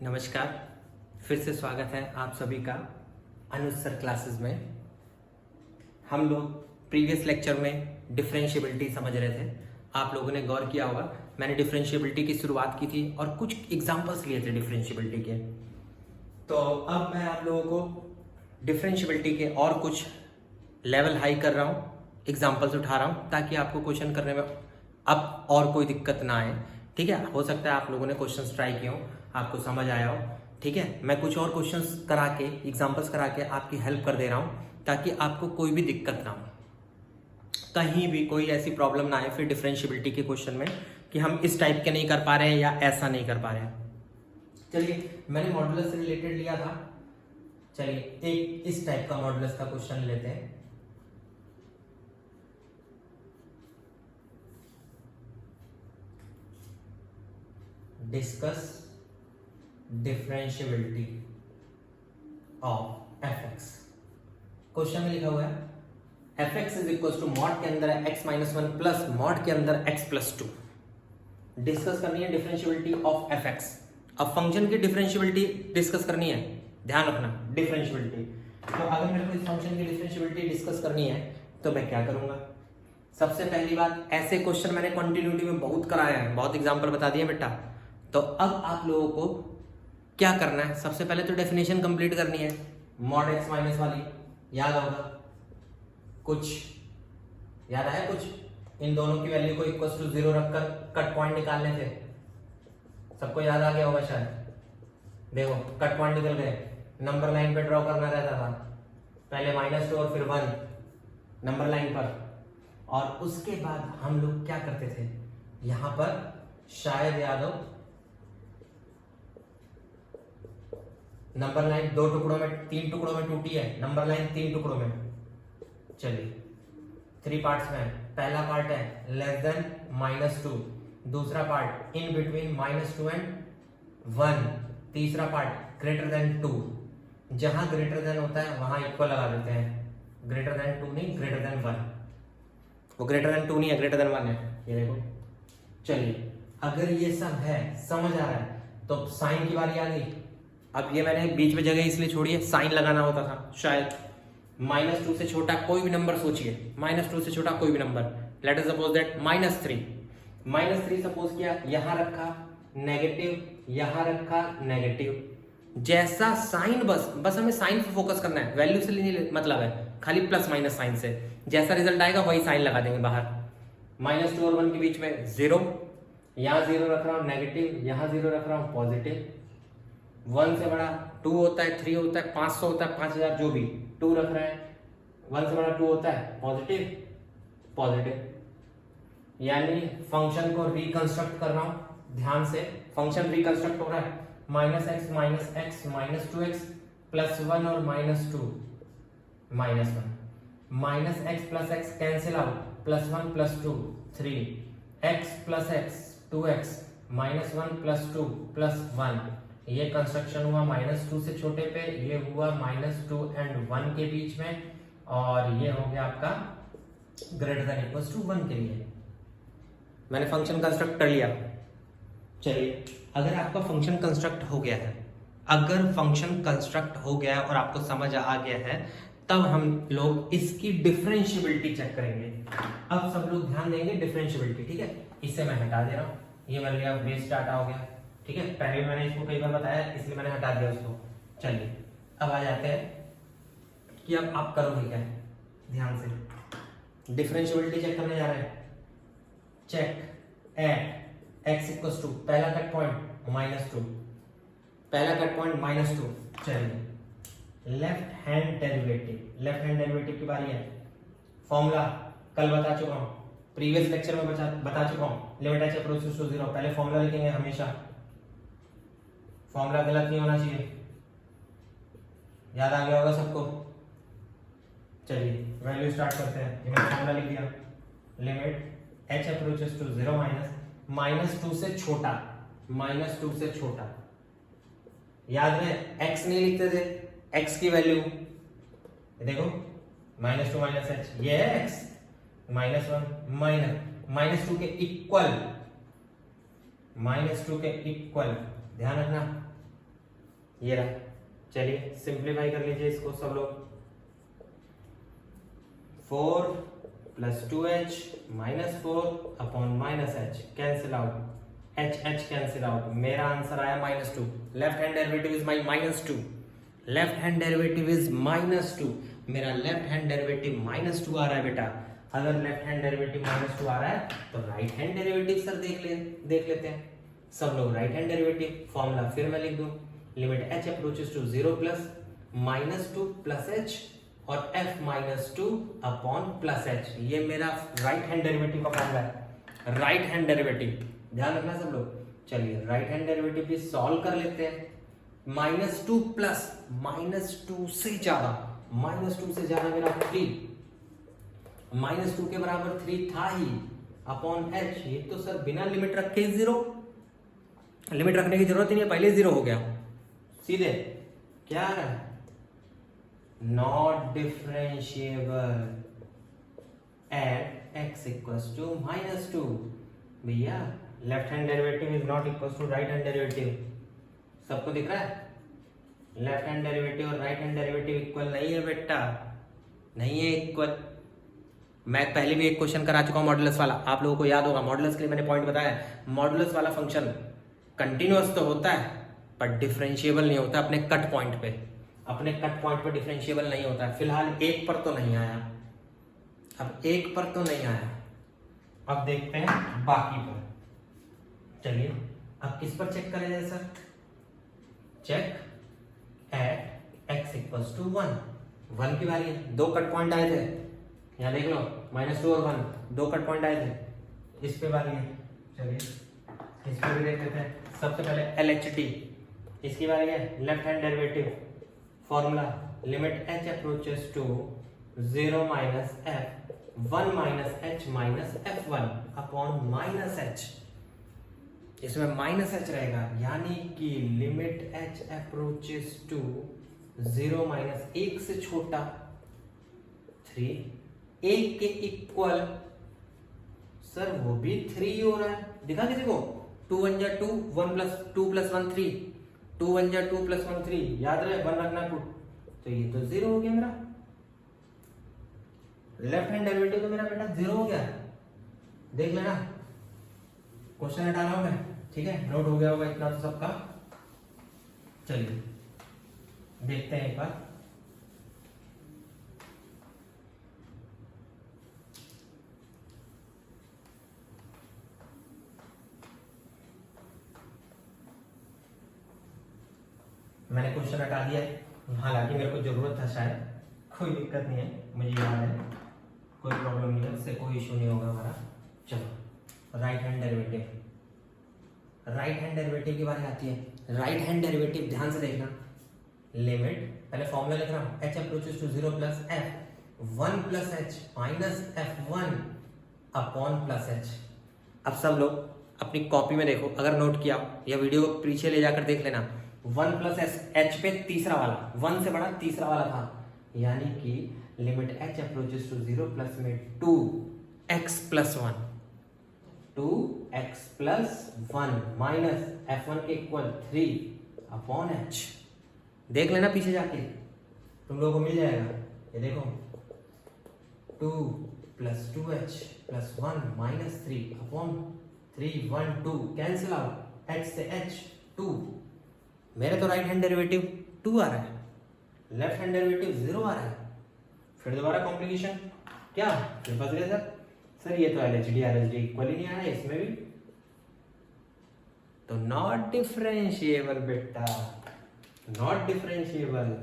नमस्कार, फिर से स्वागत है आप सभी का अनुज सर क्लासेस में। हम लोग प्रीवियस लेक्चर में डिफरेंशिएबिलिटी समझ रहे थे। आप लोगों ने गौर किया होगा, मैंने डिफरेंशिएबिलिटी की शुरुआत की थी और कुछ एग्जांपल्स लिए थे डिफरेंशिएबिलिटी के। तो अब मैं आप लोगों को डिफरेंशिएबिलिटी के और कुछ लेवल हाई कर रहा हूँ, एग्जाम्पल्स उठा रहा हूँ ताकि आपको क्वेश्चन करने में अब और कोई दिक्कत ना आए। ठीक है, हो सकता है आप लोगों ने क्वेश्चंस ट्राई किए हो, आपको समझ आया हो। ठीक है, मैं कुछ और क्वेश्चंस करा के, एग्जांपल्स करा के आपकी हेल्प कर दे रहा हूँ ताकि आपको कोई भी दिक्कत ना हो, कहीं भी कोई ऐसी प्रॉब्लम ना आए फिर डिफरेंशिएबिलिटी के क्वेश्चन में कि हम इस टाइप के नहीं कर पा रहे हैं या ऐसा नहीं कर पा रहे हैं। चलिए, मैंने मॉडुलस से रिलेटेड लिया था। चलिए एक इस टाइप का मॉडुलस का क्वेश्चन लेते हैं। Discuss differentiability of f x. Question में लिखा हुआ है F x is equal to mod के अंदर है x minus one plus mod के अंदर एक्स प्लस टू। डिस्कस करनी है डिफरेंशिएबिलिटी ऑफ एफ एक्स। अब फंक्शन की डिफरेंशिएबिलिटी डिस्कस करनी है, ध्यान रखना डिफरेंशिएबिलिटी। तो अगर मेरे को इस फंक्शन की डिफरेंशिएबिलिटी डिस्कस करनी है तो मैं क्या करूंगा? सबसे पहली बात, ऐसे क्वेश्चन मैंने कंटिन्यूटी में बहुत कराया है, बहुत एग्जांपल बता दिए बेटा। तो अब आप लोगों को क्या करना है, सबसे पहले तो डेफिनेशन कंप्लीट करनी है। मॉड एक्स माइनस वाली याद होगा, कुछ याद आया? कुछ इन दोनों की वैल्यू को इक्वल टू 0 रखकर कट पॉइंट निकालने थे, सबको याद आ गया होगा शायद। देखो कट पॉइंट निकल गए, नंबर लाइन पे ड्रॉ करना रहता था, पहले -2 और फिर 1 नंबर लाइन पर। और उसके बाद हम लोग क्या करते थे, यहां पर शायद याद हो, नंबर लाइन 2 टुकड़ों में 3 टुकड़ों में टूटी है, नंबर लाइन 3 टुकड़ों में। चलिए 3 पार्ट्स में, पहला पार्ट है लेस देन -2, दूसरा पार्ट इन बिटवीन -2 एंड 1, तीसरा पार्ट ग्रेटर देन 2। जहां ग्रेटर देन होता है वहां इक्वल लगा देते हैं, ग्रेटर देन 2 नहीं, ग्रेटर देन 1। वो ग्रेटर देन 2 नहीं है, ग्रेटर देन 1 है, ये देखो। चलिए अगर ये सब है, समझ आ रहा है, तो साइन की बारी आ गई। अब ये मैंने बीच में जगह इसलिए छोड़ी है, साइन लगाना होता था शायद। -2 से छोटा कोई भी नंबर सोचिए, -2 से छोटा कोई भी number, let us suppose that -3 suppose किया, यहां रखा नेगेटिव, यहां रखा नेगेटिव। जैसा साइन, बस हमें साइन पे फोकस करना है, वैल्यू से नहीं मतलब है, खाली प्लस माइनस साइन से जैसा रिजल्ट आएगा वही साइन लगा देंगे बाहर। -2 और 1 के बीच में 0, यहां 0 रख रहा हूं नेगेटिव, यहां 0 रख रहा हूं पॉजिटिव। 1 से बड़ा 2 होता है, 3 होता है, 500 होता है, 5000 जो भी 2 रख रहे हैं। 1 से बड़ा 2 होता है, पॉजिटिव। यानी फंक्शन को रिकंस्ट्रक्ट कर रहा हूं, ध्यान से फंक्शन रिकंस्ट्रक्ट हो रहा है। -x minus x minus 2x plus 1 और -2 -1 -x plus x cancel out, +1 +2 3, x plus x 2x -1 +2 +1। ये कंस्ट्रक्शन हुआ -2 से छोटे पे, ये हुआ -2 एंड 1 के बीच में, और ये हो गया आपका ग्रेटर देन इक्वल टू 1 के लिए। मैंने फंक्शन कंस्ट्रक्ट कर लिया। चलिए अगर आपका फंक्शन कंस्ट्रक्ट हो गया है, अगर फंक्शन कंस्ट्रक्ट हो गया है और आपको समझ आ गया है, तब हम लोग इसकी डिफरेंशिएबिलिटी चेक करेंगे। अब सब लोग ध्यान देंगे डिफरेंशिएबिलिटी, ठीक है। इसे मैं हटा दे रहा हूं, ये मेरे लिए बेस डाटा हो गया, ठीक है। पहले मैंने इसको कई बार बताया इसलिए मैंने हटा दिया उसको। चलिए अब आ जाते हैं कि अब आप करोगे क्या, ध्यान से डिफरेंशिएबिलिटी चेक करने जा रहे हैं। Check at x equals to, पहला कट पॉइंट -2, पहला कट पॉइंट -2। चलिए लेफ्ट हैंड डेरिवेटिव की बारी है। फॉर्मूला कल बता चुका हूं, प्रीवियस लेक्चर में बता चुका हूं, लिमिट h अप्रोचेस टू 0। पहले फॉर्मूला लिखेंगे हमेशा, फॉर्मूला गलत नहीं होना चाहिए, याद आ गया होगा सबको। चलिए वैल्यू स्टार्ट करते हैं। ये मैंने फॉर्मूला लिख दिया, लिमिट h अप्रोचेस टू 0 -2 से छोटा, -2 से छोटा। याद में x नहीं लिखते थे, x की वैल्यू देखो -2 -h, ये है x, -1 -2 के इक्वल, -2 के इक्वल, ध्यान रखना ये रहा। चलिए सिंप्लीफाई कर लीजिए इसको सब लोग। 4 plus 2h minus 4 upon minus h cancel out, h cancel out. मेरा आंसर आया -2। Left hand derivative is my -2। Left hand derivative is -2। मेरा लेफ्ट हैंड डेरिवेटिव -2 आ रहा है बेटा। अगर लेफ्ट हैंड डेरिवेटिव -2 आ रहा है तो राइट हैंड डेरिवेटिव सर देख लेते हैं। सब लोग राइट हैंड डेरिवेटिव फॉर्मूला फिर मैं लिख दूं, limit h approaches to 0 plus -2 plus h और f -2 अपॉन प्लस h। ये मेरा राइट हैंड डेरिवेटिव का फॉर्मूला है। राइट हैंड डेरिवेटिव ध्यान रखना सब लोग। चलिए राइट हैंड डेरिवेटिव भी सॉल्व कर लेते हैं। -2 प्लस -2 से ज्यादा, -2 से ज्यादा मेरा 3, -2 के बराबर 3 था ही अपॉन h। ये तो सर बिना लिमिट रखे 0, लिमिट रखने की जरूरत ही नहीं है, पहले 0 हो गया सीधे। क्या आ रहा है? Not differentiable at x equals to -2। भैया left hand derivative is not equals to right hand derivative. सबको दिख रहा है? लेफ्ट हैंड डेरिवेटिव और राइट हैंड डेरिवेटिव इक्वल नहीं है बेटा, नहीं है इक्वल। मैं पहले भी एक क्वेश्चन करा चुका हूं मॉडुलस वाला, आप लोगों को याद होगा। मॉडुलस के लिए मैंने पॉइंट बताया। मॉडुलस वाला फंक्शन कंटिन्यूअस तो होता है पर डिफरेंशिएबल नहीं होता अपने कट पॉइंट पे। अपने कट पॉइंट पे डिफरेंशिएबल नहीं होता है। फिलहाल एक पर तो नहीं आया, अब एक पर तो नहीं आया। अब देखते हैं बाकी पर। चलिए अब किस पर चेक करें sir? Check at x equals to 1। 1 की बारी है। 2 कट पॉइंट आए थे, यहाँ देख लो -2 और 1 2 कट पॉइंट आए थे। इस पे बारी है। चलिए इस पे भी देख लेते हैं। सबसे पहले LHT, इसकी बारी है। Left hand derivative formula limit h approaches to 0 minus f 1 minus h minus f1 upon -h। इसमें -h रहेगा, यानी कि limit h approaches to 0 minus 1 से छोटा 3, 1 के इक्वल। सर वो भी 3 हो रहा है, दिखा किसी को? 2 1 जा 2, 1 प्लस 2 प्लस 1 3, 2 1 जा 2 प्लस 1 3, याद रहे 1 रखना 2, तो ये तो 0 हो गया मेरा। लेफ्ट हैंड डेरिवेटिव तो मेरा बेटा 0 हो गया, देख लेना। क्वेश्चन हटा रहा हूं मैं, ठीक है? नोट हो गया होगा इतना तो सबका। चलिए देखते हैं एक बार। मैंने क्वेश्चन हटा दिया है, हालांकि मेरे को जरूरत था शायद, कोई दिक्कत नहीं है, मुझे याद है, कोई प्रॉब्लम नहीं है, उससे कोई इशू नहीं होगा हमारा। चलो right hand derivative, right hand derivative की बात आती है। राइट हैंड डेरिवेटिव ध्यान से देखना। लिमिट, पहले फॉर्मूला लिख रहा हूं, h approaches to 0 plus f 1 plus h minus f1 upon plus h। अब सब लोग अपनी कॉपी में देखो, अगर नोट किया या वीडियो को पीछे ले जाकर देख लेना। 1 प्लस h पे तीसरा वाला, 1 से बड़ा तीसरा वाला था, यानी कि limit h approaches to 0 plus में 2x plus 1, 2x plus 1 minus f1 के इक्वल 3 अपॉन h। देख लेना पीछे जाके, तुम लोगों को मिल जाएगा। ये देखो 2 plus 2h plus 1 minus 3 upon 3 1 2 cancel out, h से h 2। मेरे तो राइट हैंड डेरिवेटिव 2 आ रहा है, लेफ्ट हैंड डेरिवेटिव 0 आ रहा है। फिर दोबारा कॉम्प्लिकेशन, क्या ये फंस गए सर ये तो LHD RHD इक्वल ही नहीं आ रहा है इसमें भी, तो नॉट डिफरेंशिएबल बेटा, not differentiable,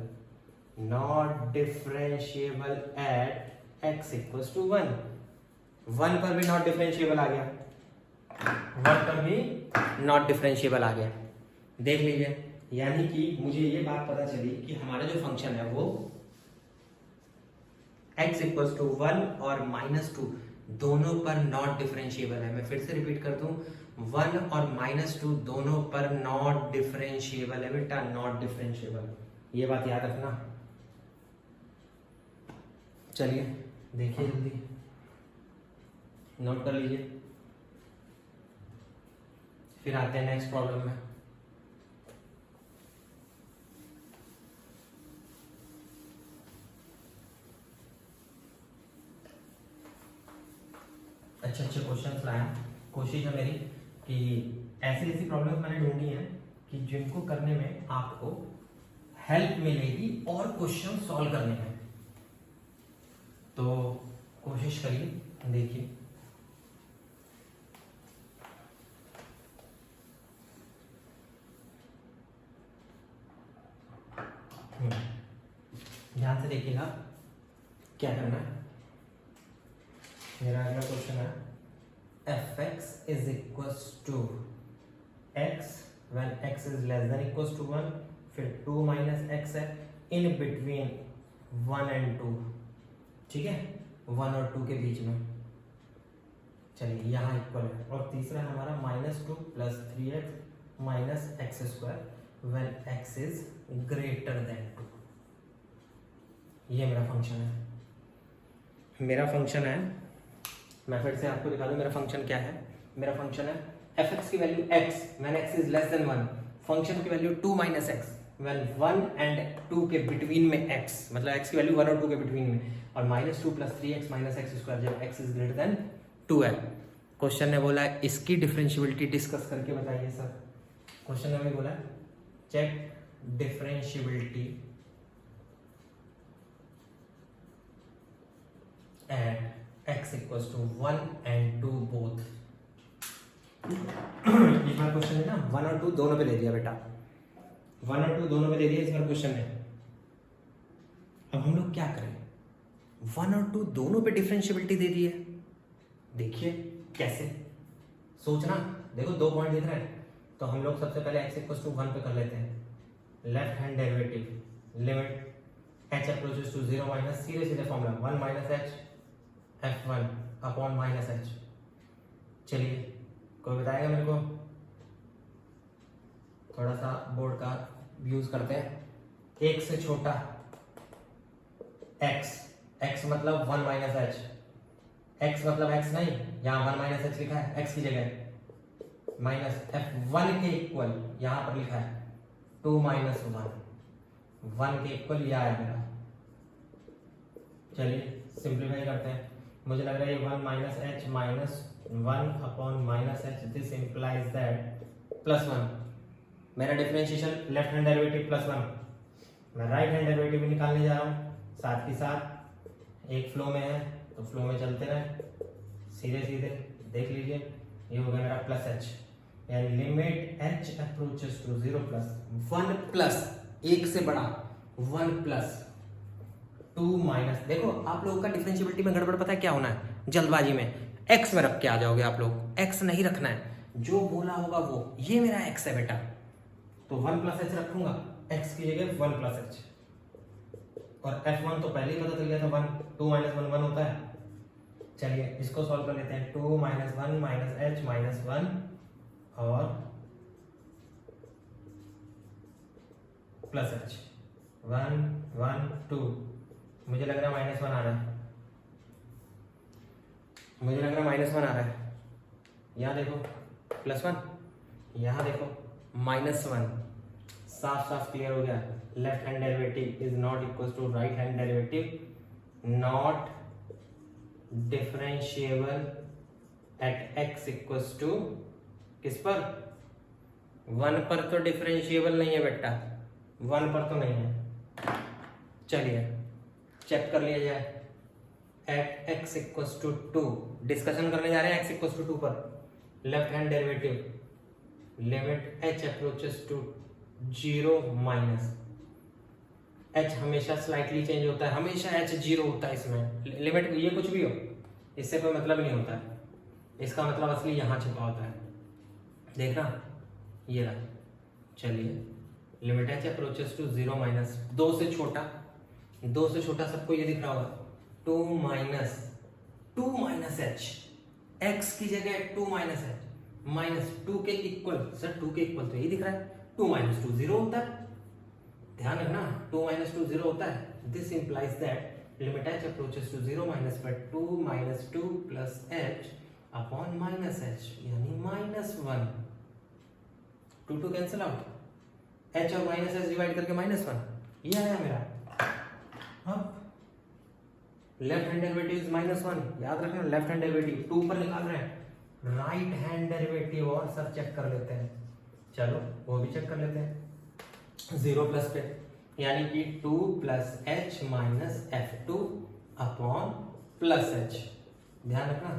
not differentiable at x equals to 1। 1 पर भी नॉट डिफरेंशिएबल आ गया, 1 पर भी नॉट डिफरेंशिएबल आ गया। देख लीजिए, यानी कि मुझे ये बात पता चली कि हमारा जो फंक्शन है वो x इक्वल्स टू 1 और -2 दोनों पर नॉट डिफरेंशिएबल है। मैं फिर से रिपीट कर दूं, 1 और -2 दोनों पर नॉट डिफरेंशिएबल है बेटा, नॉट डिफरेंशिएबल, ये बात याद रखना। चलिए देखिए जल्दी, नोट कर लीजिए, फिर आते हैं नेक्स्ट प्रॉब्लम में। अच्छे अच्छे क्वेश्चन लाया। कोशिश है मेरी कि ऐसी ऐसी प्रॉब्लम मैंने ढूंढी है कि जिनको करने में आपको हेल्प मिलेगी और क्वेश्चन सॉल्व करने में, तो कोशिश करिए, देखिए। ध्यान से देखिएगा क्या करना है। मेरा अगला क्वेश्चन है F x is equal to X when X is less than equal to 1, फिर 2 माइनस एक्स है इन बिटवीन 1 and 2, ठीक है, 1 और 2 के बीच में। चलिए यहाँ इक्वल है। और तीसरा है हमारा -2 + 3x minus x square when X is greater then 2। ये मेरा फंक्शन है। मेरा फंक्शन है, मैं फिर से आपको दिखा दूं मेरा फंक्शन क्या है। मेरा फंक्शन है एफ एक्स की value x when x is less than 1, function की value 2 minus x when 1 and 2 के बिटवीन में x, मतलब x की वैल्यू 1 और 2 के बिटवीन में, और -2 + 3x माइनस एक्स स्क्वायर जब x इज ग्रेटर देन 2 है। क्वेश्चन ने बोला इसकी डिफरेंशिएबिलिटी डिस्कस करके बताइए सर। क्वेश्चन ने बोला check differentiability at x equals to 1 and 2 both. इस बार क्वेश्चन है ना 1 और 2 दोनों पे दे दिया बेटा, 1 और 2 दोनों पे दे दिया इस बार क्वेश्चन है। अब हम लोग क्या करें, 1 और 2 दोनों पे डिफरेंशिएबिलिटी दे दी है। देखिए कैसे, सोचना। देखो 2 पॉइंट दिख रहे हैं, तो हम लोग सबसे पहले x इक्वल्स टू 1 पे कर लेते हैं। Left hand derivative limit h approaches to 0 minus सीधे formula 1 minus h f1 upon minus h। चलिए कोई बताएगा मेरे को, थोड़ा सा बोर्ड का यूज करते हैं। एक से छोटा x, x मतलब 1 माइनस h, x मतलब x नहीं, यहाँ 1 माइनस h लिखा है x की जगह, माइनस f1 के इक्वल यहाँ पर लिखा है 2 माइनस 1 के इक्वल यह आया मेरा। चलिए सिंप्लीफाई करते हैं। मुझे लग रहा है 1 minus h minus 1 upon minus h, this implies that +1। मेरा डिफरेंशिएशन लेफ्ट हैंड डेरिवेटिव +1, मैं राइट हैंड डेरिवेटिव भी निकालने जा रहा हूँ। साथ ही साथ एक फ्लो में है तो फ्लो में चलते रहे, सीधे सीधे देख लीजिए। ये हो गया मेरा +h, यानी limit h approaches to 0 + 1 plus एक से बड़ा 1 + 2 माइनस। देखो आप लोगों का डिफरेंशिएबिलिटी में गड़बड़ पता है क्या होना है, जल्दबाजी में x में रख के आ जाओगे आप लोग। x नहीं रखना है, जो बोला होगा वो। ये मेरा x है बेटा, तो 1 + h रखूंगा, x की जगह 1 + h। और f1 तो पहले ही पता चल गया था 1, 2 माइनस 1 1 होता है। चलिए इसको सॉल्व कर लेते हैं। 2 माइनस 1 माइनस h माइनस 1 और प्लस h, 1 1 2। मुझे लग रहा है -1 आ रहा है, मुझे लग रहा है -1 आ रहा है। यहाँ देखो +1, यहाँ देखो -1। साफ साफ क्लियर हो गया। Left hand derivative is not equal to right hand derivative, not differentiable at x equals to किस पर, 1 पर तो डिफरेंशिएबल नहीं है बेटा, 1 पर तो नहीं है। चलिए चेक कर लिया जाए। At x equals to 2 discussion करने जा रहे हैं x इक्वल्स टू 2 पर। Left hand derivative limit h approaches to 0 minus h, हमेशा स्लाइटली चेंज होता है, हमेशा h 0 होता है इसमें। लिमिट ये कुछ भी हो, इससे कोई मतलब नहीं होता है, इसका मतलब असली यहाँ छिपा होता है। देखना ये रहा। चलिए limit h approaches to 0 minus 2 से छोटा सबको ये दिख रहा होगा, 2 माइनस h, x की जगह 2 माइनस h माइनस 2 के इक्वल। सर 2 के इक्वल तो ये दिख रहा है, 2 माइनस 2 0 होता है, ध्यान रखना 2 माइनस 2 0 होता है। This implies that limit h approaches to 0 minus पर 2 minus 2 plus h upon minus h, यानी -1। 2 2 कैंसिल आउट, h और माइनस h डिवाइड करके -1, ये आया मेरा। अब लेफ्ट हैंड डेरिवेटिव इज -1, याद रखना लेफ्ट हैंड डेरिवेटिव, 2 ऊपर निकाल रहे हैं, राइट हैंड डेरिवेटिव और सर चेक कर लेते हैं, चलो वो भी चेक कर लेते हैं 0 प्लस पे, यानी कि 2 plus H minus F2 upon plus H, ध्यान रखना।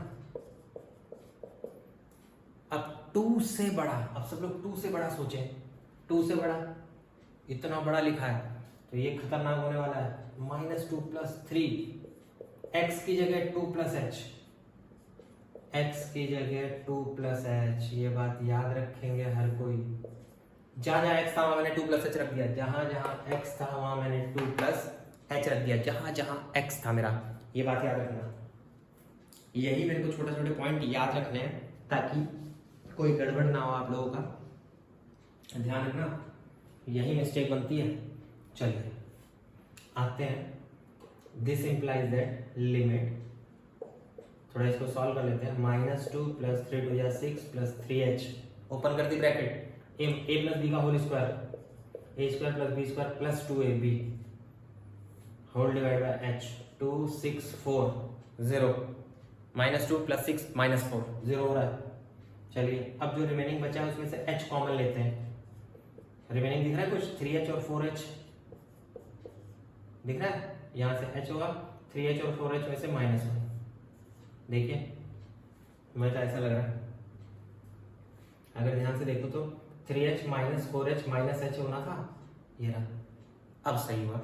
अब 2 से बड़ा, अब सब लोग 2 से बड़ा सोचें, 2 से बड़ा, इतना बड़ा लिखा है तो ये खतरनाक होने वाला है, -2 प्लस 3, x की जगह 2 प्लस एच, x की जगह 2 प्लस एच, ये बात याद रखेंगे हर कोई। जहां जहां x था वहां मैंने 2 प्लस एच रख दिया, जहां जहां x था वहां मैंने 2 प्लस एच रख दिया, जहां जहां x था मेरा, ये बात याद रखना। यही मेरे को छोटे छोटे पॉइंट याद रखने हैं ताकि कोई गड़बड़ ना हो आप लोगों का, ध्यान रखना, यही मिस्टेक बनती है। चलिए आते हैं, दिस इंप्लाइज दैट लिमिट, थोड़ा इसको सॉल्व कर लेते हैं, -2 प्लस 3 2 या 6 प्लस 3h, ओपन कर दी ब्रैकेट, a प्लस बी का whole square, a square plus b square plus 2ab whole divide by h, 2 6 4 0, -2 plus 6 -4 0 हो रहा है। चलिए अब जो रिमेनिंग बचा है उसमें से h कॉमन लेते हैं, रिमेनिंग दिख रहा है कुछ, 3h और 4h दिख रहा है, यहाँ से h होगा, 3h और 4h में से -1, देखिए मुझे तो ऐसा लग रहा है, अगर ध्यान से देखो तो 3h minus 4h minus h होना था, ये रहा, अब सही हुआ।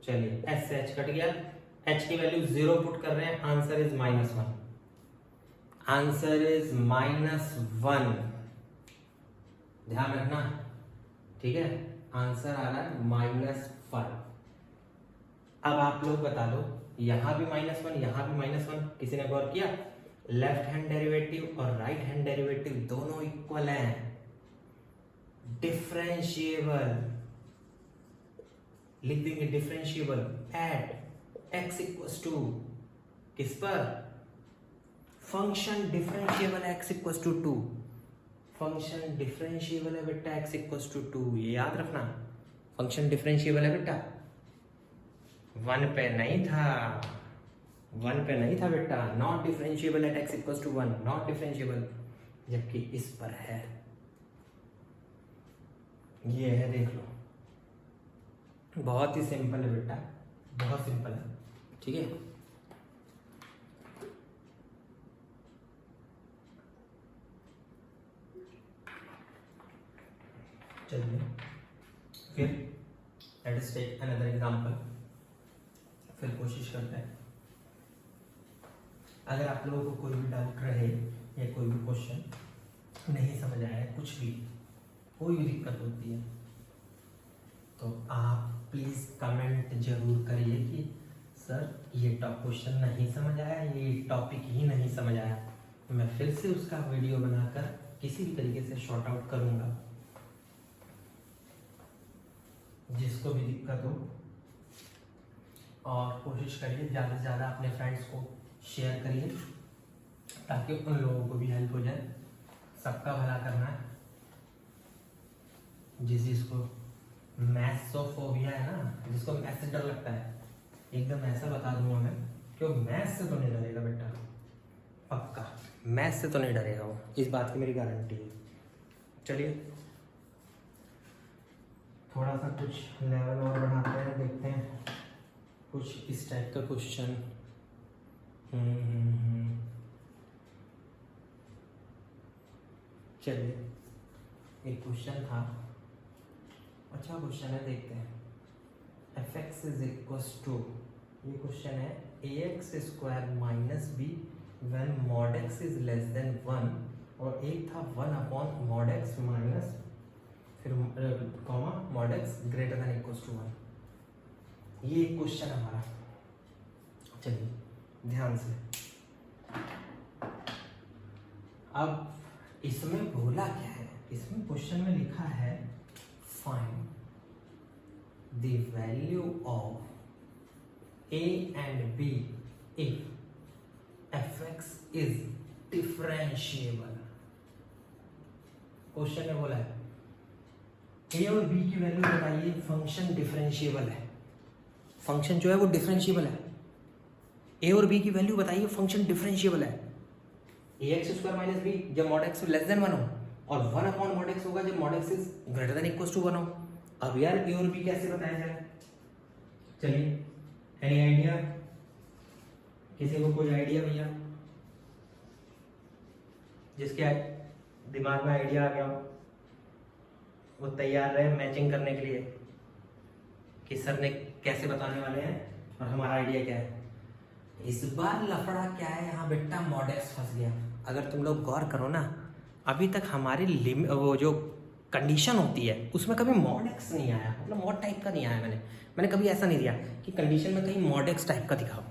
चलिए h से h कट गया, h की वैल्यू 0 पुट कर रहे हैं, आंसर इज -1, आंसर इज -1, ध्यान रखना, ठीक है, आंसर आ रहा है -1। अब आप लोग बता दो, यहां भी -1 यहां भी -1, किसी ने गौर किया? लेफ्ट हैंड डेरिवेटिव और राइट हैंड डेरिवेटिव दोनों इक्वल हैं, डिफरेंशिएबल, लिख देंगे differentiable at x equals to किस पर? Function differentiable x equals to 2, function differentiable है बेटा x इक्वल्स टू 2, ये याद रखना, फंक्शन डिफरेंशिएबल है बेटा, 1 पे नहीं था, 1 पे नहीं था बेटा, not differentiable at x equals to 1, not differentiable, जबकि इस पर है, ये है, देख लो, बहुत ही सिंपल है बेटा, बहुत सिंपल है, ठीक है। चलिए फिर let us take another example, फिर कोशिश करते हैं। अगर आप लोगों को कोई भी डाउट रहे या कोई भी क्वेश्चन नहीं समझ आया, कुछ भी, कोई भी दिक्कत होती है, तो आप प्लीज़ कमेंट जरूर करिए कि सर ये क्वेश्चन नहीं समझ आया, ये टॉपिक ही नहीं समझ आया, मैं फिर से उसका वीडियो बनाकर किसी भी तरीके से शॉर्ट आउट करूँगा। जिसको भी दिक्कत हो, और कोशिश करिए ज़्यादा से ज़्यादा अपने फ्रेंड्स को शेयर करिए ताकि उन लोगों को भी हेल्प हो जाए, सबका भला करना है। जिसको मैथ्सोफोबिया है ना, जिसको मैथ से डर लगता है, एकदम ऐसा बता दूंगा मैं, क्यों मैथ से तो नहीं डरेगा बेटा, पक्का मैथ से तो नहीं डरेगा वो, इस बात की मेरी गारंटी है। चलिए थोड़ा सा कुछ लेवल और बढ़ाते हैं, देखते हैं कुछ इस टाइप का क्वेश्चन। चलिए एक क्वेश्चन था, अच्छा क्वेश्चन है, देखते हैं। fx इज इक्वल्स टू, ये क्वेश्चन है, ax square minus b when mod x is less than 1, और एक था 1 अपॉन मॉड x माइनस फिर comma mod x greater than equals to 1, ये क्वेश्चन हमारा। चलिए ध्यान से, अब इसमें बोला क्या है, इसमें क्वेश्चन में लिखा है find the value of a and b if fx is differentiable. Question में बोला है a और b की वैल्यू बताइए, फंक्शन डिफरेंशिएबल है, फंक्शन जो है वो डिफरेंशिएबल है, ए और बी की वैल्यू बताइए, फंक्शन डिफरेंशिएबल है। A x square minus b जब मॉड एक्स लेस देन 1 हो, और 1 अपॉन मॉड एक्स होगा जब mod x is greater than equal to 1 हो। अब यार ए और बी कैसे बताया जाए? चलिए, एनी आइडिया? किसी को कोई आइडिया भैया? जिसके दिमाग में आइडिया आ गया हो वो तैयार रहे मैचिंग करने के लिए कि सर ने कैसे बताने वाले हैं और हमारा आइडिया क्या है। इस बार लफड़ा क्या है यहाँ बेटा, मॉड एक्स फंस गया। अगर तुम लोग गौर करो ना, अभी तक हमारी वो जो कंडीशन होती है उसमें कभी मॉड एक्स नहीं आया, मतलब मॉड टाइप का नहीं आया। मैंने कभी ऐसा नहीं दिया कि कंडीशन में कहीं मॉड एक्स टाइप का दिखाओ।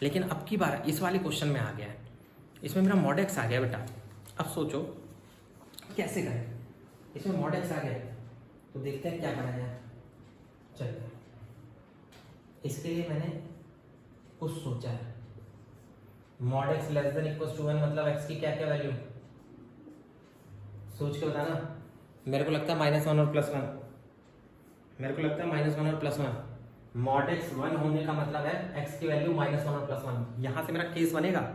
लेकिन अब की बार इस वाले क्वेश्चन में आ गया है, इसमें मेरा मॉड एक्स आ गया बेटा। अब सोचो कैसे करें, इसमें मॉड एक्स आ गया तो देखते हैं क्या करा जाए। चलिए, इसके लिए मैंने कुछ सोचा है। Mod x less than equal to 1 मतलब एक्स की क्या क्या वैल्यू, सोच के बताना। मेरे को लगता है -1 और +1, मेरे को लगता है -1 और +1। मॉड एक्स 1 होने का मतलब है एक्स की वैल्यू -1 और +1। यहां से मेरा केस बनेगा,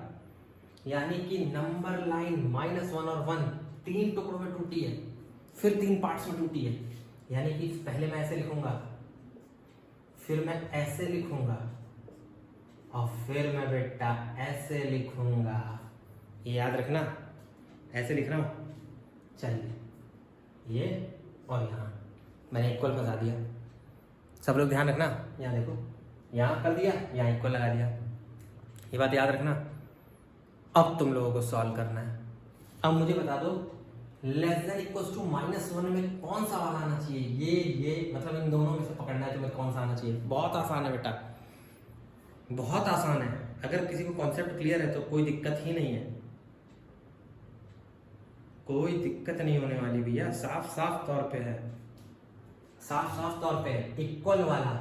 यानी कि नंबर लाइन -1 और 1 तीन टुकड़ों में टूटी है, फिर 3 पार्ट्स में टूटी है। यानी कि पहले मैं ऐसे लिखूंगा, फिर मैं ऐसे लिखूंगा, और फिर मैं बेटा ऐसे लिखूंगा। ये याद रखना, ऐसे लिख रहा हूं। चलिए, ये और यहां मैंने इक्वल फंसा दिया। सब लोग ध्यान रखना, यहाँ देखो, यहाँ कर दिया, यहाँ इक्वल लगा दिया। ये बात याद रखना। अब तुम लोगों को सॉल्व करना है। अब मुझे बता दो लेस देन इक्वल टू -1 में कौन सा वाला आना चाहिए। ये मतलब इन दोनों में से पकड़ना है तुम्हें कौन सा आना चाहिए। बहुत आसान है बेटा, बहुत आसान है। अगर किसी को कॉन्सेप्ट क्लियर है तो कोई दिक्कत ही नहीं है, कोई दिक्कत नहीं होने वाली भैया। साफ साफ तौर पे है, साफ साफ तौर पे है। इक्वल वाला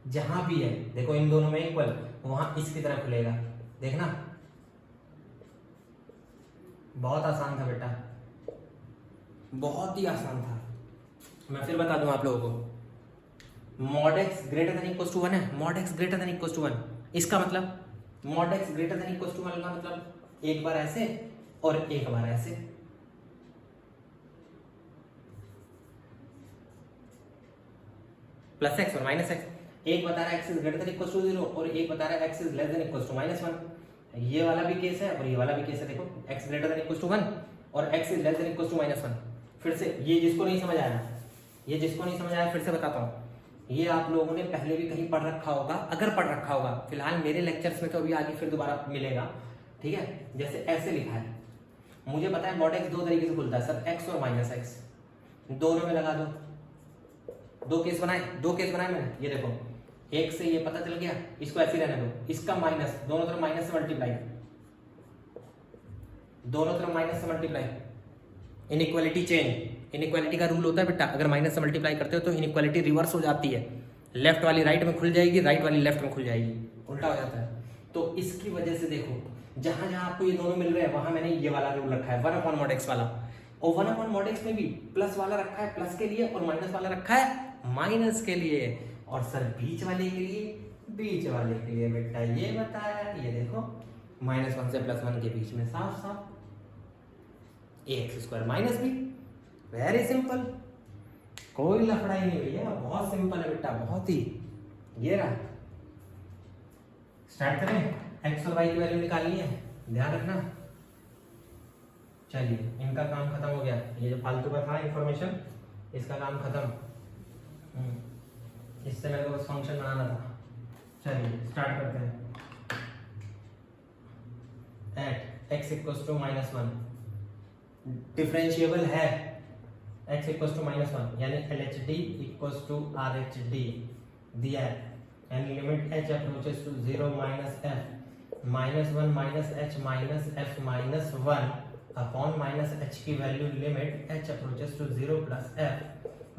जहां भी है, देखो इन दोनों में इक्वल, वहां इसकी तरह खुलेगा, देखना। बहुत आसान था बेटा, बहुत ही आसान था। मैं फिर बता दूं आप लोगों को, mod x greater than equal to 1 है, mod x greater than equal to 1। इसका मतलब mod x greater than equal to 1 का मतलब एक बार ऐसे और एक बार ऐसे। प्लस एक्स और माइनस एक्स। एक बता रहा है x is greater than equal to 0 और एक बता रहा है x is less than equal to -1। ये वाला भी केस है और ये वाला भी केस है। देखो, x greater than equal to 1 और x is less than equal to -1। फिर से ये जिसको नहीं समझ आया, ये जिसको नहीं समझ आया फिर से बताता हूँ। ये आप लोगों ने पहले भी कहीं पढ़ रखा होगा, अगर पढ़ रखा होगा। फिलहाल मेरे लेक्चर्स में तो अभी आगे फिर दोबारा मिलेगा, ठीक है। जैसे ऐसे लिखा है, मुझे पता है मॉड एक्स दो तरीके से खुलता है सर, एक्स और माइनस एक्स। दोनों में लगा दो, दो केस बनाए मैंने। ये देखो, एक से ये पता चल गया, इसको ऐसे रहने दो, इसका माइनस, दोनों तरफ माइनस से मल्टीप्लाई, दोनों तरफ माइनस से मल्टीप्लाई। इनइक्वालिटी चेंज, इनइक्वालिटी का रूल होता है बेटा, अगर माइनस से मल्टीप्लाई करते हो तो इनइक्वालिटी रिवर्स हो जाती है। लेफ्ट वाली राइट में खुल जाएगी, राइट वाली लेफ्ट में खुल जाएगी, उल्टा हो जाता है। तो इसकी वजह से देखो, जहां जहां आपको ये दोनों मिल रहे हैं वहां मैंने ये वाला रूल रखा है, 1 अपॉन मॉड एक्स वाला। और 1 अपॉन मॉड एक्स में भी प्लस वाला रखा है प्लस के लिए, और माइनस वाला रखा है माइनस के लिए। और सर बीच वाले के लिए, बीच वाले के लिए बेटा ये बताया, ये देखो -1 से +1 के बीच में साफ साफ ax² minus B. Very simple, कोई लफड़ा ही नहीं भैया, बहुत सिंपल है बेटा, बहुत ही। ये रहा, स्टार्ट करें। एक्स और वाई की वैल्यू निकालनी है, ध्यान रखना। चलिए, इनका काम खत्म हो गया। ये जो फालतू का था इंफॉर्मेशन, इसका काम खत्म। इससे मेरे को बस फंक्शन बनाना था। चलिए स्टार्ट करते हैं। At x equals to -1 differentiable है, x इक्वल्स टू -1 यानी LHD इक्वल्स टू RHD दिया है। And limit h approaches to 0 -f -1 -h -f -1 अपॉन -h की value limit h approaches to 0 + f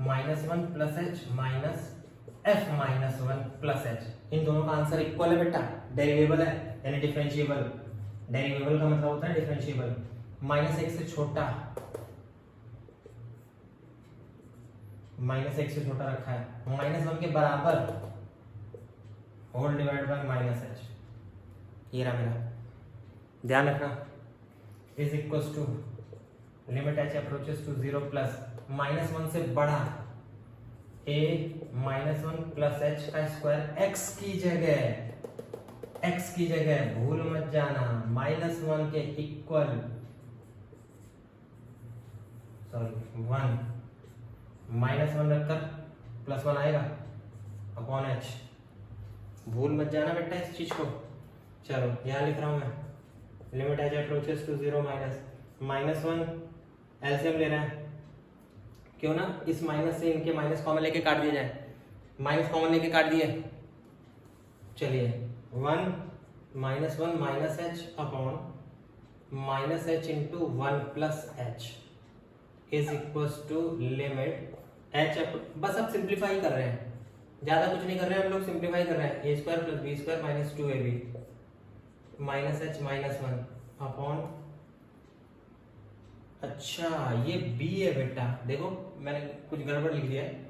-1 + h -f -1 + h। इन दोनों का आंसर इक्वल है बेटा, डेरिवेबल है यानी डिफरेंशिएबल। डेरिवेबल का मतलब होता है डिफरेंशिएबल। -x से छोटा, -x से छोटा रखा है, -1 के बराबर होल डिवाइड बाय -h। ये रहा मेरा, ध्यान रखना, is equal to limit h approaches to 0 plus -1 से बड़ा a -1 प्लस एच का स्क्वायर x की जगह भूल मत जाना, -1 के इक्वल, सॉरी 1, -1 रखकर +1 आएगा अपॉन एच, भूल मत जाना बेटा इस चीज को। चलो यहाँ लिख रहा हूं मैं, limit h approaches to 0 -1 LCM ले रहा है, क्यों ना इस माइनस से इनके माइनस कॉमन लेके काट दिया जाए, माइनस कॉमन लेके काट दिए, चलिए 1 -1 minus h upon minus h into 1 plus h is equal to limit h, बस अब सिंप्लीफाई कर रहे हैं, ज्यादा कुछ नहीं कर रहे हैं हम लोग, सिंप्लीफाई कर रहे हैं, a square plus b square minus 2ab minus h minus 1 upon, अच्छा ये b है बेटा, देखो मैंने कुछ गड़बड़ लिख दिया है,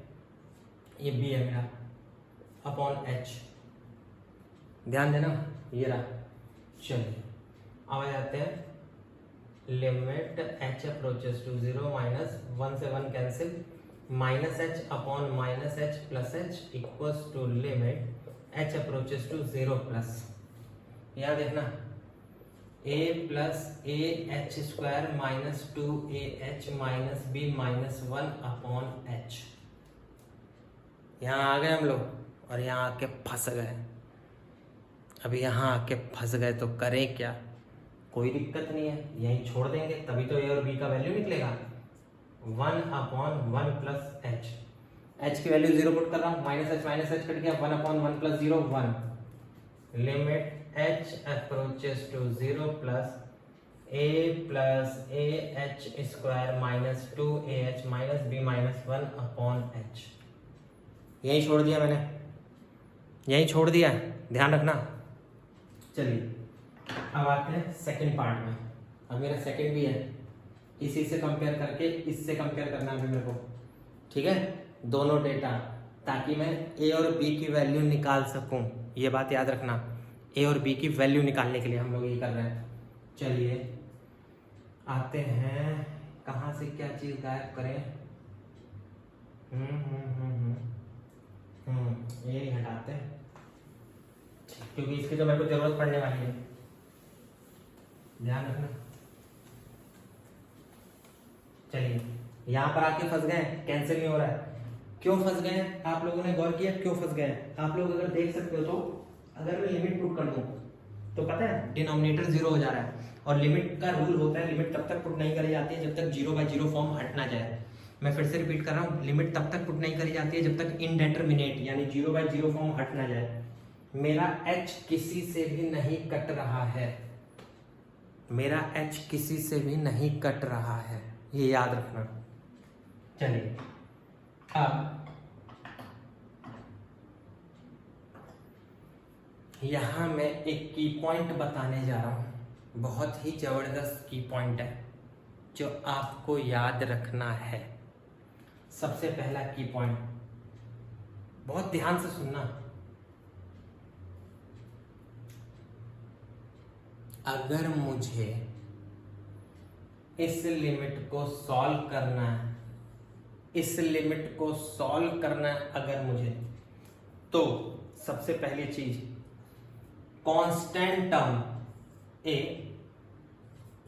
ये b है मेरा अपॉन h, ध्यान देना, ये रहा। चलिए अब आ जाते हैं, लिमिट h अप्रोचेस टू 0 -1 से 1 cancel, minus h upon minus h plus h equals to limit h approaches to 0 plus, यहाँ देखना a plus a h square minus 2ah minus b minus 1 upon h, यहाँ आ गए हम लोग और यहाँ आके फंस गए। अभी यहाँ आके फंस गए तो करें क्या, कोई दिक्कत नहीं है, यहीं छोड़ देंगे, तभी तो ए और बी का वैल्यू निकलेगा, 1 अपॉन 1 प्लस एच, एच की वैल्यू 0 पुट कर रहा हूँ, माइनस एच कट गया, 1 upon 1 plus 0 1, limit h approaches to 0 plus h square minus 2ah minus b minus 1 upon h, यही छोड़ दिया मैंने, यही छोड़ दिया, ध्यान रखना। चलिए अब आते हैं सेकंड पार्ट में, अब मेरा सेकंड भी है, इसी से कंपेयर करके इससे कंपेयर करना है मेरे को, ठीक है, दोनों डेटा, ताकि मैं ए और बी की वैल्यू निकाल सकूं, ये बात याद रखना, ए और बी की वैल्यू निकालने के लिए हम लोग ये कर रहे हैं। चलिए आते हैं, कहाँ से क्या चीज गायब करें, ये नहीं हटाते क्योंकि इसकी तो मेरे को जरूरत पड़ने वाली है, ध्यान रखना। चलिए यहाँ पर आके फंस गए, कैंसिल नहीं हो रहा है, क्यों फंस गए, आप लोगों ने गौर किया क्यों फंस गए, आप लोग अगर देख सकते हो तो अगर मैं लिमिट पुट कर दूं तो पता है डिनोमिनेटर 0 हो जा रहा है, और लिमिट का रूल होता है लिमिट तब तक पुट नहीं करी जाती है जब तक 0/0 फॉर्म हट ना जाए। मैं फिर से रिपीट कर रहा हूँ, लिमिट तब तक पुट नहीं करी जाती है जब तक इनडेटरमिनेट यानी 0/0 फॉर्म हट ना जाए। मेरा h किसी से भी नहीं कट रहा है, मेरा h किसी से भी नहीं कट रहा है, ये याद रखना। चलिए अब यहां मैं एक की पॉइंट बताने जा रहा हूं, बहुत ही जबरदस्त की पॉइंट है जो आपको याद रखना है। सबसे पहला की पॉइंट, बहुत ध्यान से सुनना, अगर मुझे इस लिमिट को सॉल्व करना है, इस लिमिट को सॉल्व करना है अगर मुझे, तो सबसे पहली चीज constant term a,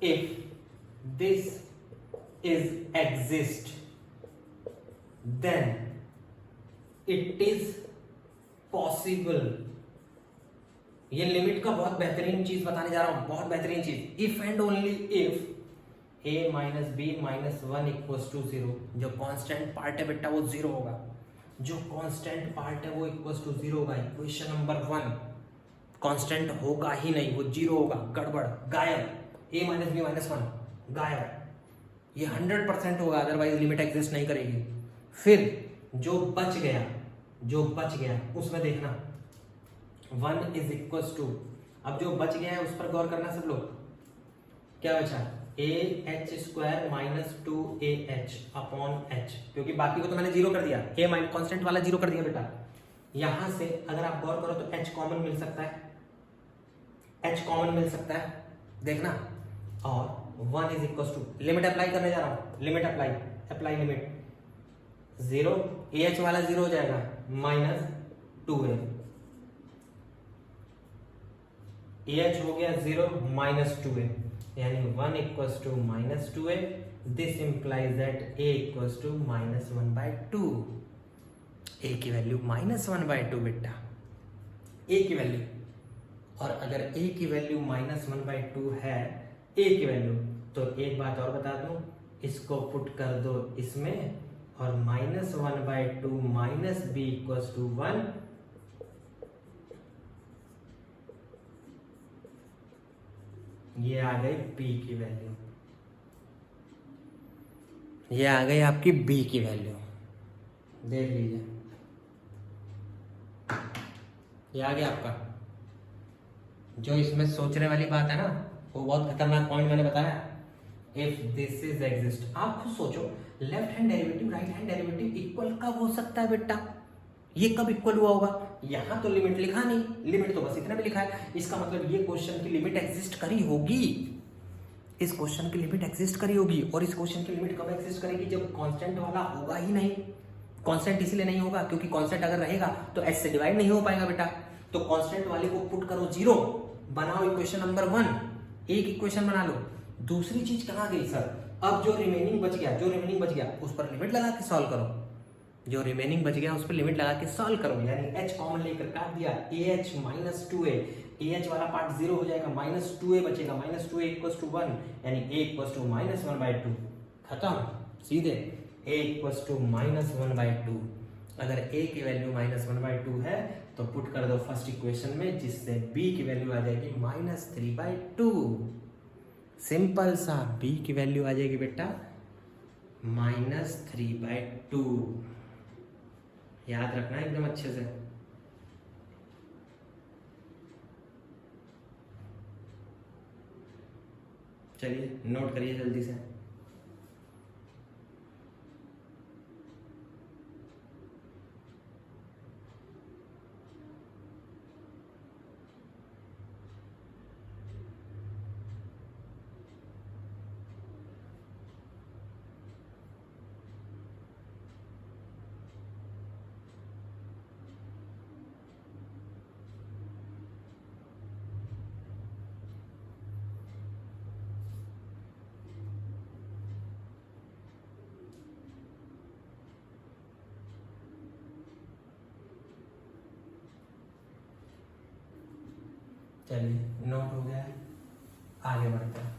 if this is exist then it is possible. ये लिमिट का बहुत बेहतरीन चीज बताने जा रहा हूं, बहुत बेहतरीन चीज। If and only if a minus b minus 1 equals to 0, जो कांस्टेंट पार्ट है बेटा वो 0 होगा, जो कांस्टेंट पार्ट है वो इक्वल्स टू 0 होगा। इक्वेशन नंबर 1 कांस्टेंट होगा ही नहीं, वो 0 होगा, गड़बड़, गायब, a माइनस बी माइनस 1 गायब, ये 100% होगा, अदरवाइज लिमिट एग्जिस्ट नहीं करेगी। फिर जो बच गया उसमें देखना 1 इज इक्वल्स टू, अब जो बच गया है उस पर गौर करना सब लोग, क्या बचा, ए h square minus 2ah upon H, क्योंकि बाकी को तो मैंने 0 कर दिया, ए माइनस कॉन्स्टेंट वाला 0 कर दिया बेटा। यहां से अगर आप गौर करो तो h कॉमन मिल सकता है, h कॉमन मिल सकता है, देखना। और 1 is equal to, limit apply करने जा रहा हूं, लिमिट अप्लाई लिमिट, 0 ah वाला 0 हो जाएगा, माइनस 2a, ah हो गया 0 माइनस 2a, यानी 1 equals to minus 2a, this implies that a equals to minus 1/2। a की वैल्यू माइनस 1/2 बेटा, a की वैल्यू। और अगर a की वैल्यू माइनस 1/2 है, a की वैल्यू, तो एक बात और बता दूं, इसको पुट कर दो इसमें, और minus 1/2 minus b equals to 1, ये आ गई b की वैल्यू, ये आ गई आपकी b की वैल्यू, देख लीजिए, ये आ गया आपका। जो इसमें सोचने वाली बात है ना, वो बहुत खतरनाक पॉइंट मैंने बताया। इफ दिस इज एग्जिस्ट, आप खुद सोचो, left hand derivative right hand derivative equal कब हो सकता है बेटा? ये कब इक्वल हुआ होगा? यहां तो लिमिट लिखा नहीं, लिमिट तो बस इतना भी लिखा है, इसका मतलब ये क्वेश्चन की लिमिट एग्जिस्ट करी होगी, इस क्वेश्चन की लिमिट एग्जिस्ट करी होगी। और इस क्वेश्चन की लिमिट कब एग्जिस्ट करेगी? जब कांस्टेंट वाला होगा ही नहीं। कांस्टेंट इसलिए नहीं होगा क्योंकि कांस्टेंट अगर रहेगा तो s से डिवाइड नहीं हो पाएगा बेटा। तो कांस्टेंट वाले को पुट करो 0, बनाओ इक्वेशन नंबर 1, एक इक्वेशन बना लो। दूसरी चीज कहाँ गई सर? अब जो रिमेनिंग बच गया उस पर लिमिट लगा के सॉल्व करो, जो रिमेनिंग बच गया उस पर लिमिट लगा के सॉल्व करो, यानी h कॉमन लेकर काट दिया, ah माइनस 2a, ah वाला पार्ट 0 हो जाएगा, माइनस 2a बचेगा, माइनस 2a इक्वल्स टू 1, यानी a इक्वल्स टू माइनस 1/2, खत्म सीधे, a इक्वल्स टू माइनस 1/2। अगर a की वैल्यू माइनस 1/2 है तो पुट कर दो फर्स्ट इक्वेशन में, जिससे b की वैल्यू आ जाएगी माइनस 3/2। सिंपल सा, b की वैल्यू आ जाएगी बेटा माइनस 3/2, याद रखना एकदम अच्छे से। चलिए नोट करिए जल्दी से। चलिए नोट हो गया, आगे बढ़ते हैं।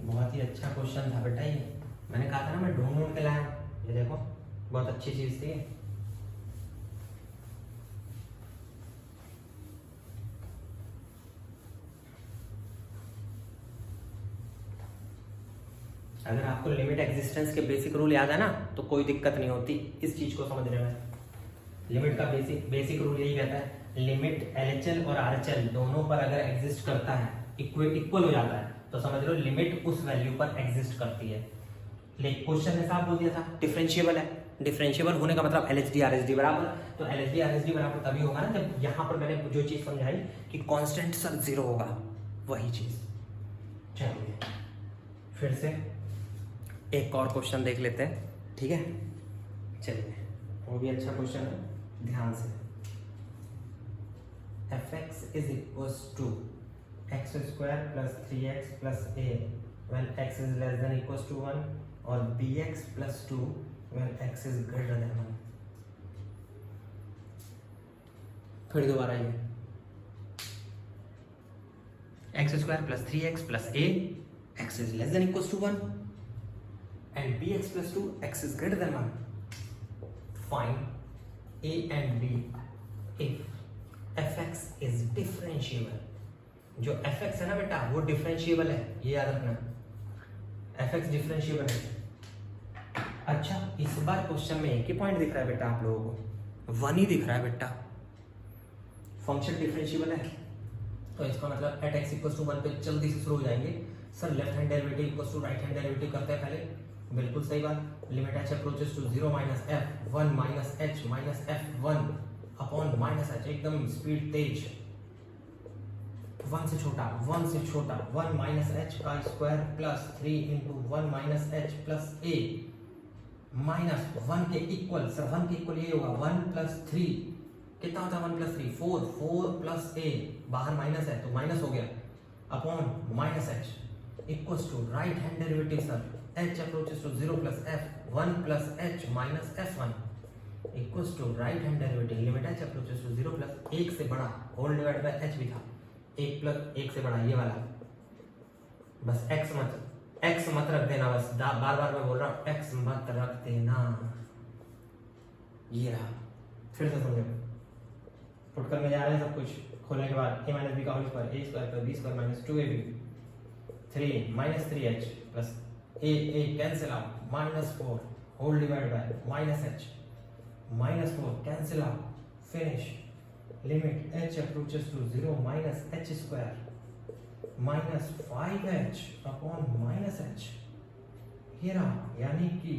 बहुत ही अच्छा क्वेश्चन था बेटा ये, मैंने कहा था ना मैं ढूंढ के लाया हूं, ये देखो बहुत अच्छी चीज थी। अगर आपको लिमिट एग्जिस्टेंस के बेसिक रूल याद है ना, तो कोई दिक्कत नहीं होती इस चीज को समझने में। लिमिट का बेसिक रूल यही कहता है, लिमिट LHL और RHL दोनों पर अगर एग्जिस्ट करता है, इक्वल हो जाता है, तो समझ लो लिमिट उस वैल्यू पर एग्जिस्ट करती है। लेकिन क्वेश्चन ने साफ बोल दिया था डिफरेंशिएबल है, डिफरेंशिएबल होने का मतलब LHD RHD बराबर, तो LHD RHD बराबर तभी होगा ना जब यहाँ पर मैंने जो चीज समझाई कि कांस्टेंट सर 0 होगा, वही चीज। चलिए फिर से एक और क्वेश्चन देख लेते हैं, ठीक है? चलिए, वो भी अच्छा क्वेश्चन है, ध्यान से। fx is equals to x square plus 3x plus a when x is less than equals to 1 और bx plus 2 when x is greater than 1। फिर दोबारा ये x square plus 3x plus a, x is less than equals to 1 and bx plus 2, x is greater than 1. Find a and b if fx is differentiable। जो fx है ना बेटा वो differentiable है, ये याद रखना, fx डिफरेंशिएबल है। अच्छा, इस बार क्वेश्चन में एक ही पॉइंट दिख रहा है बेटा आप लोगों को, 1 ही दिख रहा है बेटा। फंक्शन डिफरेंशिएबल है तो इसका मतलब एट x इक्वल्स टू 1 पे जल्दी से शुरू हो जाएंगे। Sir left hand derivative equals to right hand derivative करते हैं पहले, बिल्कुल सही बात। Limit h approaches to 0 minus f 1 minus h minus f1 upon minus h, एकदम स्पीड तेज, 1 से छोटा 1 माइनस h का square plus 3 into 1 minus h प्लस a माइनस 1 के इक्वल, सर 1 के इक्वल ये होगा 1 प्लस 3, कितना होता है 1 प्लस 3 4 प्लस a, बाहर माइनस है तो माइनस हो गया, upon minus h equals to right hand derivative sir h approaches to 0 plus f 1 plus h minus f1 equals to right hand derivative limit h approaches to 0 plus 1 से बड़ा whole divide by h भी था, 1 plus 1 से बड़ा ये वाला, बस x मत रख देना, बस बार बार मैं बोल रहा हूँ x मत रख देना, ये रहा, फिर से समझो, पुट करने जा रहे हैं सब कुछ खोलने के बाद a माइनस बी का whole square a square plus b square minus 2ab 3 minus 3h plus a cancel out minus 4 whole divide by minus h minus 4 cancel out, finish, limit h approaches to 0 minus h square minus 5h upon minus h, ये रहा, यानी कि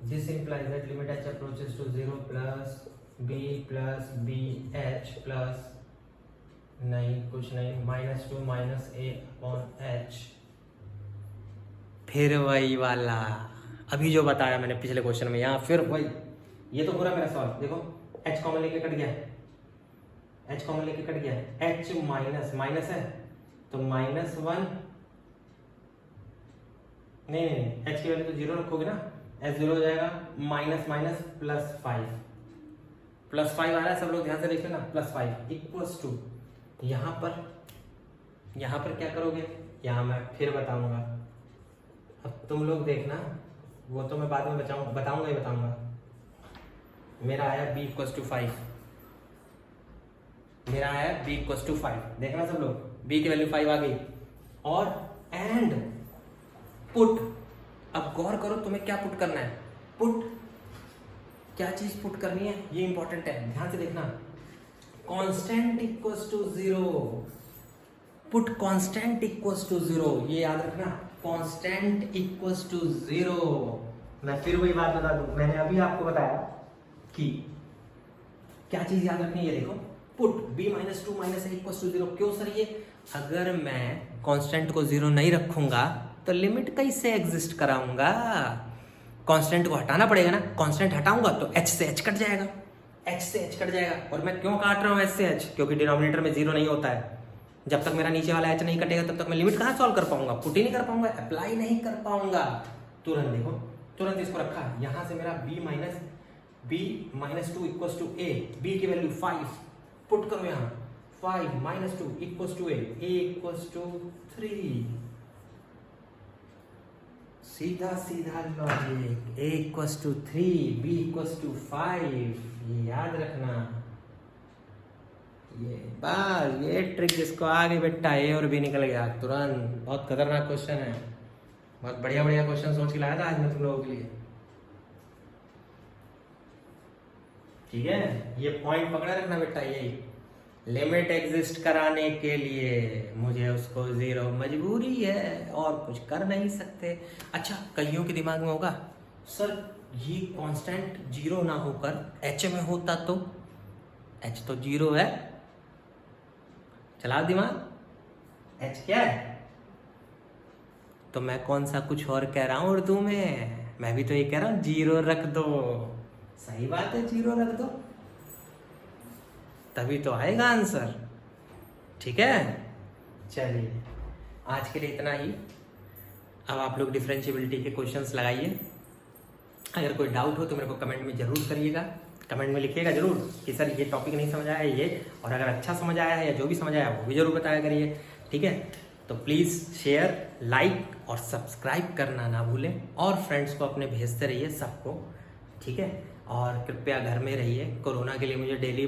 this implies that limit h approaches to 0 plus bh plus नहीं कुछ नहीं minus 2 minus a upon h, फिर वही वाला अभी जो बताया मैंने पिछले क्वेश्चन में, यहाँ फिर वही, ये तो पूरा मेरा सवाल देखो, h कॉमन लेके कट गया, h कॉमन लेके कट गया, h माइनस माइनस है तो माइनस 1 नहीं h की वैल्यू तो 0 रखोगे ना, h 0 हो जाएगा, माइनस माइनस प्लस 5 आ रहा है, सब लोग ध्यान से देखिए ना, प्लस 5 इक्वल्स टू, यहाँ पर क्या करोगे, यहाँ मैं फिर बताऊंगा, अब तुम लोग देखना, वो तो मैं बाद में बताऊंगा। मेरा आया b इक्वल्स टू 5, मेरा आया b इक्वल्स टू 5, देखना सब लोग, b की वैल्यू 5 आ गई, और एंड पुट, अब गौर करो तुम्हें क्या पुट करना है, पुट क्या चीज पुट करनी है, ये इंपॉर्टेंट है, ध्यान से देखना, constant equals to 0, put constant equals to 0, ये याद रखना, कांस्टेंट इक्वल्स टू 0। मैं फिर वही बात बता दूं, मैंने अभी आपको बताया कि क्या चीज याद रखनी है, ये देखो, put b minus 2 minus a equals to 0, क्यों सर, ये अगर मैं कांस्टेंट को 0 नहीं रखूंगा तो लिमिट कैसे एग्जिस्ट कराऊंगा, कांस्टेंट को हटाना पड़ेगा ना, कांस्टेंट हटाऊंगा तो h से h कट जाएगा, और मैं क्यों काट रहा हूँ h से h, क्योंकि डिनोमिनेटर में 0 नहीं होता है, जब तक मेरा नीचे वाला h नहीं कटेगा तब तक मैं लिमिट कहाँ सॉल्व कर पाऊंगा, पुट ही नहीं कर पाऊंगा, अप्लाई नहीं कर पाऊंगा, तुरंत देखो, तुरंत इसको रखा, यहाँ से मेरा b minus 2 equals to a, b की वैल्यू 5, पुट करो यहाँ, 5 minus 2 equals to a equals to 3, सीधा logic, a equals to 3, b equals to 5, ये याद रखना, ये बस ये ट्रिक जिसको आ गई बेटा, a और b निकल गया तुरंत, बहुत खतरनाक क्वेश्चन है, बहुत बढ़िया क्वेश्चन सोच के लाया था आज मैं तुम लोगों के लिए, ठीक है, ये पॉइंट पकड़े रखना बेटा, यही लिमिट एग्जिस्ट कराने के लिए मुझे उसको 0 मजबूरी है, और कुछ कर नहीं सकते। अच्छा, कईयों के दिमाग में होगा सर ये कांस्टेंट 0 ना होकर h में होता तो, h तो 0 है, चलाओ दिमाग, h क्या है, तो मैं कौन सा कुछ और कह रहा हूँ उर्दू में, मैं भी तो ये कह रहा हूँ 0 रख दो, सही बात है, 0 रख दो, तभी तो आएगा आंसर, ठीक है। चलिए आज के लिए इतना ही, अब आप लोग डिफरेंशिएबिलिटी के क्वेश्चंस लगाइए, अगर कोई डाउट हो तो मेरे को कमेंट में जरूर करिएगा, कमेंट में लिखिएगा जरूर कि सर ये टॉपिक नहीं समझ आया ये, और अगर अच्छा समझ आया है या जो भी समझ आया वो भी जरूर बताया करिए, ठीक है। तो प्लीज़ शेयर, लाइक और सब्सक्राइब करना ना भूलें, और फ्रेंड्स को अपने भेजते रहिए सबको, ठीक है। और कृपया घर में रहिए, कोरोना के लिए मुझे डेली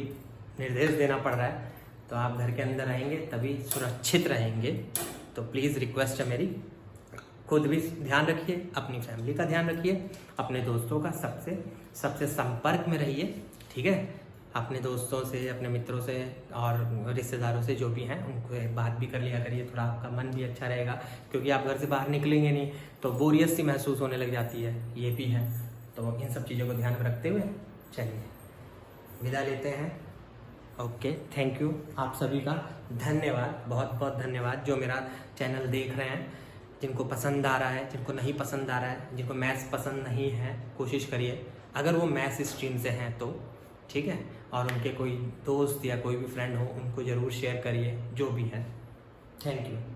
निर्देश देना पड़ रहा है, तो आप घर के अंदर रहेंगे तभी सुरक्षित रहेंगे, तो प्लीज़ रिक्वेस्ट है मेरी, खुद भी ध्यान रखिए, अपनी फैमिली का ध्यान रखिए, अपने दोस्तों का सबसे संपर्क में रहिए, ठीक है। अपने दोस्तों से, अपने मित्रों से और रिश्तेदारों से जो भी हैं उनको बात भी कर लिया करिए, थोड़ा आपका मन भी अच्छा रहेगा, क्योंकि आप घर से बाहर निकलेंगे नहीं तो बोरियत सी महसूस होने लग जाती है, ये भी है। तो इन सब चीज़ों को ध्यान में रखते हुए चलिए विदा लेते हैं। ओके, थैंक यू आप सभी का, धन्यवाद, बहुत बहुत धन्यवाद जो मेरा चैनल देख रहे हैं। जिनको पसंद आ रहा है, जिनको नहीं पसंद आ रहा है, जिनको मैथ्स पसंद नहीं है, कोशिश करिए अगर वो मैथ्स स्ट्रीम से हैं तो, ठीक है, और उनके कोई दोस्त या कोई भी फ्रेंड हो उनको ज़रूर शेयर करिए जो भी है। Thank you.